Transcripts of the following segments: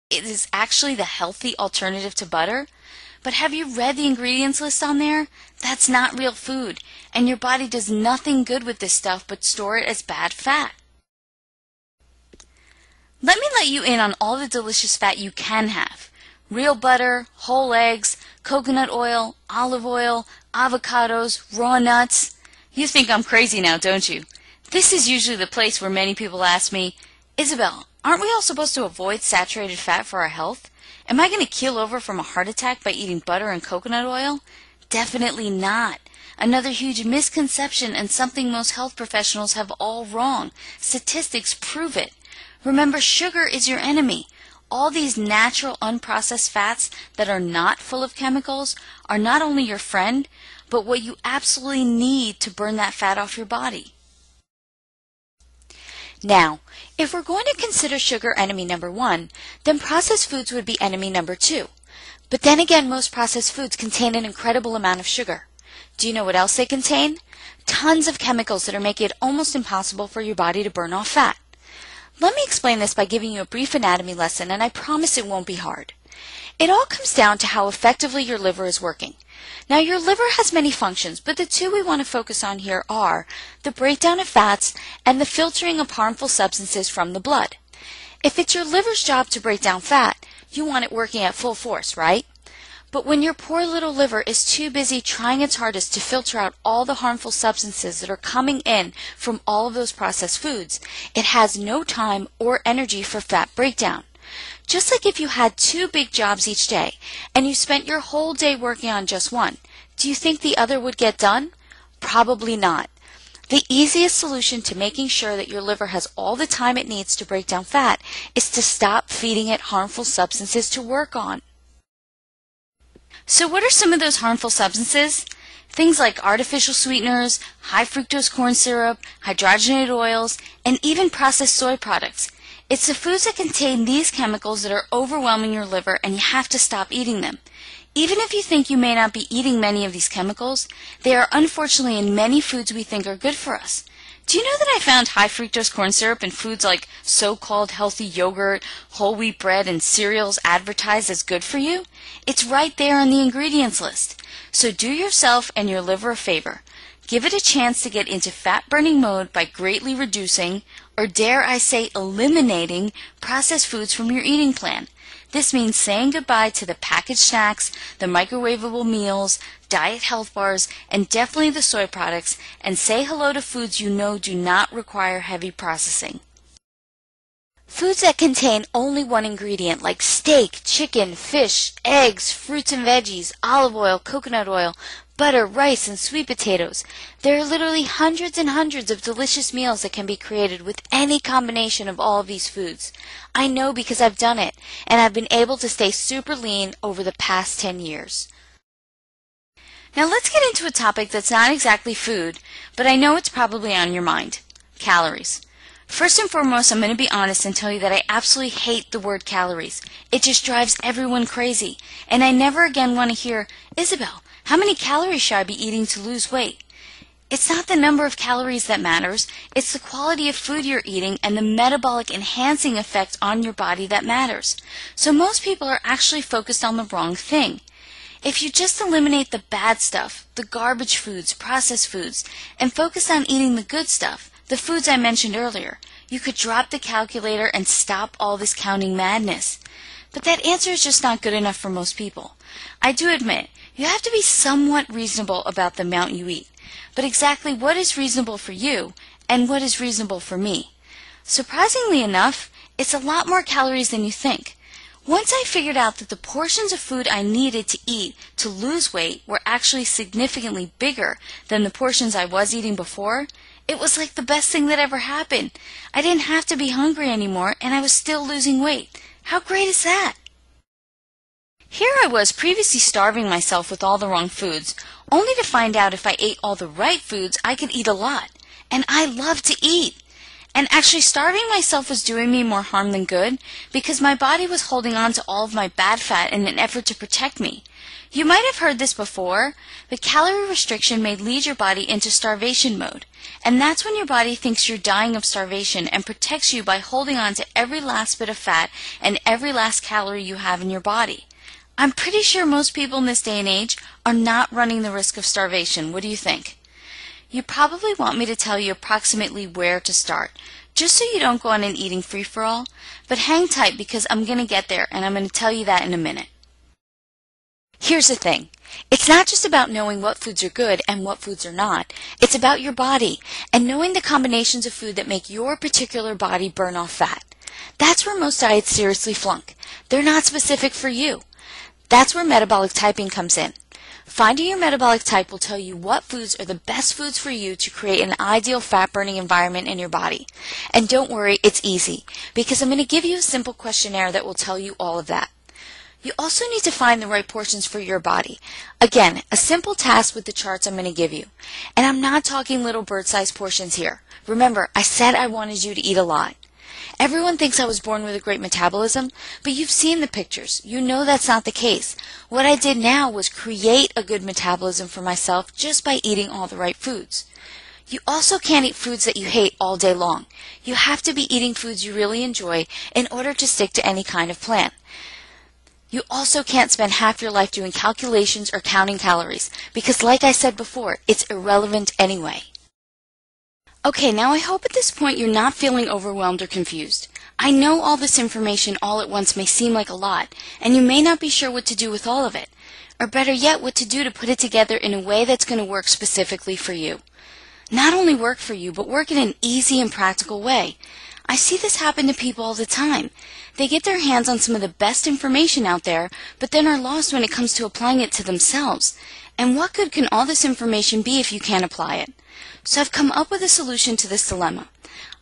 it is actually the healthy alternative to butter. But have you read the ingredients list on there? That's not real food, and your body does nothing good with this stuff but store it as bad fat. Let me let you in on all the delicious fat you can have. Real butter, whole eggs, coconut oil, olive oil, avocados, raw nuts. You think I'm crazy now, don't you? This is usually the place where many people ask me, Isabel, aren't we all supposed to avoid saturated fat for our health? Am I going to keel over from a heart attack by eating butter and coconut oil? Definitely not. Another huge misconception and something most health professionals have all wrong. Statistics prove it. Remember, sugar is your enemy. All these natural unprocessed fats that are not full of chemicals are not only your friend, but what you absolutely need to burn that fat off your body. Now, if we're going to consider sugar enemy number 1, then processed foods would be enemy number 2. But then again, most processed foods contain an incredible amount of sugar. Do you know what else they contain? Tons of chemicals that are making it almost impossible for your body to burn off fat. Let me explain this by giving you a brief anatomy lesson, and I promise it won't be hard. It all comes down to how effectively your liver is working. Now, your liver has many functions, but the two we want to focus on here are the breakdown of fats and the filtering of harmful substances from the blood. If it's your liver's job to break down fat, you want it working at full force, right? But when your poor little liver is too busy trying its hardest to filter out all the harmful substances that are coming in from all of those processed foods, it has no time or energy for fat breakdown. Just like if you had 2 big jobs each day and you spent your whole day working on just one, do you think the other would get done? Probably not. The easiest solution to making sure that your liver has all the time it needs to break down fat is to stop feeding it harmful substances to work on. So what are some of those harmful substances? Things like artificial sweeteners, high fructose corn syrup, hydrogenated oils, and even processed soy products. It's the foods that contain these chemicals that are overwhelming your liver, and you have to stop eating them. Even if you think you may not be eating many of these chemicals, they are unfortunately in many foods we think are good for us. Do you know that I found high fructose corn syrup in foods like so-called healthy yogurt, whole wheat bread, and cereals advertised as good for you? It's right there on the ingredients list. So do yourself and your liver a favor. Give it a chance to get into fat-burning mode by greatly reducing, or dare I say eliminating, processed foods from your eating plan. This means saying goodbye to the packaged snacks, the microwavable meals, diet health bars, and definitely the soy products, and say hello to foods you know do not require heavy processing. Foods that contain only one ingredient like steak, chicken, fish, eggs, fruits and veggies, olive oil, coconut oil, butter, rice, and sweet potatoes. There are literally hundreds and hundreds of delicious meals that can be created with any combination of all of these foods. I know because I've done it, and I've been able to stay super lean over the past 10 years. Now let's get into a topic that's not exactly food, but I know it's probably on your mind. Calories. First and foremost, I'm going to be honest and tell you that I absolutely hate the word calories. It just drives everyone crazy, and I never again want to hear, Isabel, how many calories should I be eating to lose weight? It's not the number of calories that matters. It's the quality of food you're eating and the metabolic enhancing effect on your body that matters. So most people are actually focused on the wrong thing. If you just eliminate the bad stuff, the garbage foods, processed foods, and focus on eating the good stuff, the foods I mentioned earlier, you could drop the calculator and stop all this counting madness. But that answer is just not good enough for most people. I do admit, you have to be somewhat reasonable about the amount you eat. But exactly what is reasonable for you and what is reasonable for me? Surprisingly enough, it's a lot more calories than you think. Once I figured out that the portions of food I needed to eat to lose weight were actually significantly bigger than the portions I was eating before, it was like the best thing that ever happened. I didn't have to be hungry anymore, and I was still losing weight. How great is that? Here I was previously starving myself with all the wrong foods, only to find out if I ate all the right foods, I could eat a lot. And I love to eat. And actually starving myself was doing me more harm than good because my body was holding on to all of my bad fat in an effort to protect me. You might have heard this before, but calorie restriction may lead your body into starvation mode. And that's when your body thinks you're dying of starvation and protects you by holding on to every last bit of fat and every last calorie you have in your body. I'm pretty sure most people in this day and age are not running the risk of starvation. What do you think? You probably want me to tell you approximately where to start, just so you don't go on an eating free-for-all, but hang tight because I'm going to get there and I'm going to tell you that in a minute. Here's the thing. It's not just about knowing what foods are good and what foods are not. It's about your body and knowing the combinations of food that make your particular body burn off fat. That's where most diets seriously flunk. They're not specific for you. That's where metabolic typing comes in. Finding your metabolic type will tell you what foods are the best foods for you to create an ideal fat-burning environment in your body. And don't worry, it's easy, because I'm going to give you a simple questionnaire that will tell you all of that. You also need to find the right portions for your body. Again, a simple task with the charts I'm going to give you. And I'm not talking little bird-sized portions here. Remember, I said I wanted you to eat a lot. Everyone thinks I was born with a great metabolism, but you've seen the pictures. You know that's not the case. What I did now was create a good metabolism for myself just by eating all the right foods. You also can't eat foods that you hate all day long. You have to be eating foods you really enjoy in order to stick to any kind of plan. You also can't spend half your life doing calculations or counting calories, because like I said before, it's irrelevant anyway. Okay, now I hope at this point you're not feeling overwhelmed or confused. I know all this information all at once may seem like a lot, and you may not be sure what to do with all of it, or better yet, what to do to put it together in a way that's going to work specifically for you. Not only work for you, but work in an easy and practical way. I see this happen to people all the time. They get their hands on some of the best information out there, but then are lost when it comes to applying it to themselves. And what good can all this information be if you can't apply it? So I've come up with a solution to this dilemma.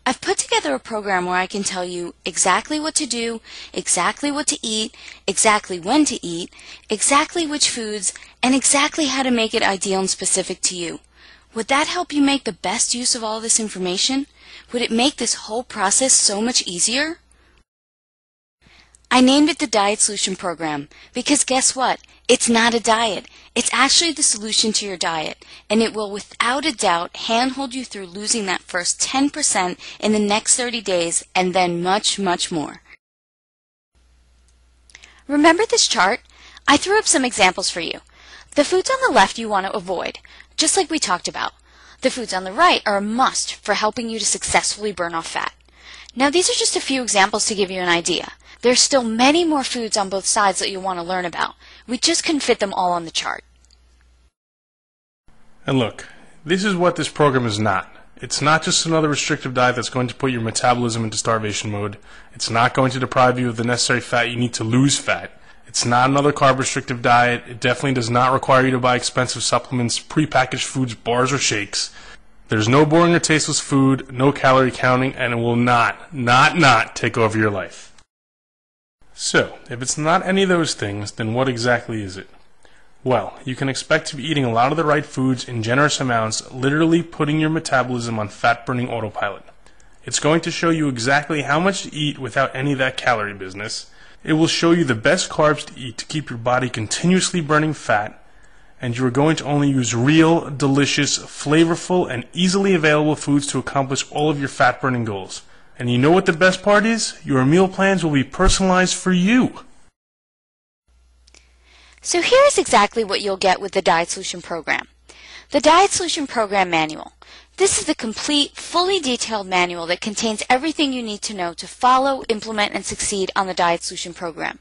I've put together a program where I can tell you exactly what to do, exactly what to eat, exactly when to eat, exactly which foods, and exactly how to make it ideal and specific to you. Would that help you make the best use of all this information? Would it make this whole process so much easier? I named it the Diet Solution Program because guess what? It's not a diet. It's actually the solution to your diet, and it will without a doubt handhold you through losing that first 10% in the next 30 days and then much, much more. Remember this chart? I threw up some examples for you. The foods on the left you want to avoid, just like we talked about. The foods on the right are a must for helping you to successfully burn off fat. Now these are just a few examples to give you an idea. There's still many more foods on both sides that you'll want to learn about. We just couldn't fit them all on the chart. And look, this is what this program is not. It's not just another restrictive diet that's going to put your metabolism into starvation mode. It's not going to deprive you of the necessary fat you need to lose fat. It's not another carb restrictive diet. It definitely does not require you to buy expensive supplements, prepackaged foods, bars, or shakes. There's no boring or tasteless food, no calorie counting, and it will not take over your life. So, if it's not any of those things, then what exactly is it? Well, you can expect to be eating a lot of the right foods in generous amounts, literally putting your metabolism on fat-burning autopilot. It's going to show you exactly how much to eat without any of that calorie business. It will show you the best carbs to eat to keep your body continuously burning fat, and you are going to only use real, delicious, flavorful, and easily available foods to accomplish all of your fat-burning goals. And you know what the best part is? Your meal plans will be personalized for you. So here's exactly what you'll get with the Diet Solution Program. The Diet Solution Program Manual. This is the complete, fully detailed manual that contains everything you need to know to follow, implement, and succeed on the Diet Solution Program.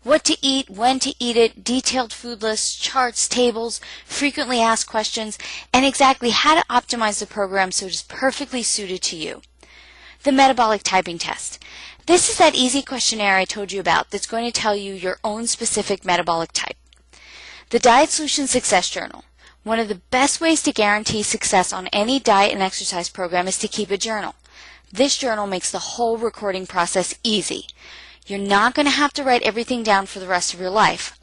What to eat, when to eat it, detailed food lists, charts, tables, frequently asked questions, and exactly how to optimize the program so it is perfectly suited to you. The metabolic typing test. This is that easy questionnaire I told you about that's going to tell you your own specific metabolic type. The Diet Solution Success Journal. One of the best ways to guarantee success on any diet and exercise program is to keep a journal. This journal makes the whole recording process easy. You're not going to have to write everything down for the rest of your life.